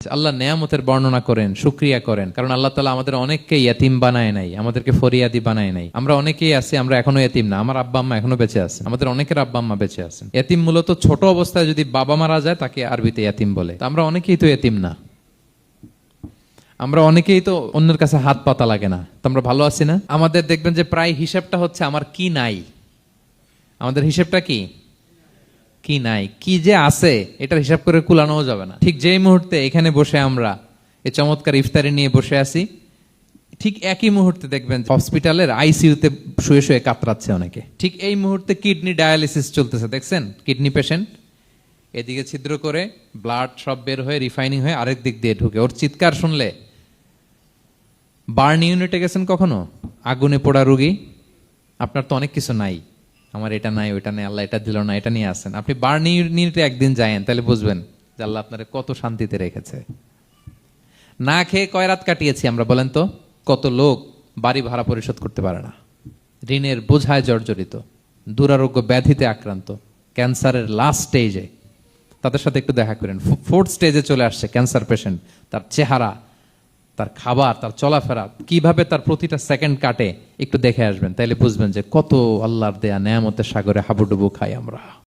আল্লাহ নেয়ামতের বর্ণনা করেন, শুকরিয়া করেন, কারণ আল্লাহ তাআলা আমাদের অনেককে ইয়াতিম বানায় নাই, আমাদেরকে ফরিয়াদি বানায় নাই। আমরা অনেকেই আছি, আমরা এখনো ইয়াতিম না, আমার আব্বা আম্মা এখনো বেঁচে আছে, আমাদের অনেকের আব্বা আম্মা বেঁচে আছেন। ইয়াতিম মূলত ছোট অবস্থায় যদি বাবা মারা যায় তাকে আরবিতে ইয়াতিম বলে। তো আমরা অনেকেই তো ইয়াতিম না, আমরা অনেকেই তো অন্যের কাছে হাত পাতা লাগে না। তো আমরা ভালো আছি না? আমাদের দেখবেন যে প্রায় হিসাবটা হচ্ছে আমার কি নাই, আমাদের হিসাবটা কি কি নাই, কি যে আছে এটার হিসাব করে কুলানো যাবে না। ঠিক যেই মুহূর্তে এখানে বসে আমরা এই চমৎকার ইফতারি নিয়ে বসে আছি, ঠিক একই মুহূর্তে দেখবেন হসপিটালের আইসিইউতে শুয়ে শুয়ে কাতরাচ্ছে অনেকে। ঠিক এই মুহূর্তে কিডনি ডায়ালিসিস চলতেছে, দেখছেন? কিডনি পেশেন্ট এদিকে ছিদ্র করে ব্লাড সব বের হয়ে রিফাইনিং হয়ে আরেক দিক দিয়ে ঢুকে, ওর চিৎকার শুনলে বার্ন ইউনিটে গেছেন কখনো? আগুনে পোড়া রোগী, আপনার তো অনেক কিছু নাই, আমার এটা নাই ওইটা নেই, আল্লাহ এটা দিল না, এটা নিয়ে আসেন। আপনি বার্ন ইউনিটে একদিন যায়েন, তাহলে বুঝবেন যে আল্লাহ আপনার কত শান্তিতে রেখেছে। না খেয়ে কয় রাত কাটিয়েছি আমরা, বলেন তো? কত লোক বাড়ি ভাড়া পরিশোধ করতে পারে না, ঋণের বোঝায় জর্জরিত, দুরারোগ্য ব্যাধিতে আক্রান্ত, ক্যান্সারের লাস্ট স্টেজে। তাদের সাথে একটু দেখা করেন, ফোর্থ স্টেজে চলে আসছে ক্যান্সার পেশেন্ট। তার চেহারা, তার খাবার, তার চলাফেরা, কিভাবে তার প্রতিটা সেকেন্ড কাটে, একটু দেখে আসবেন, তাইলে বুঝবেন যে কত আল্লাহর দেয়া নেয়ামতের সাগরে হাবুডুবু খাই আমরা।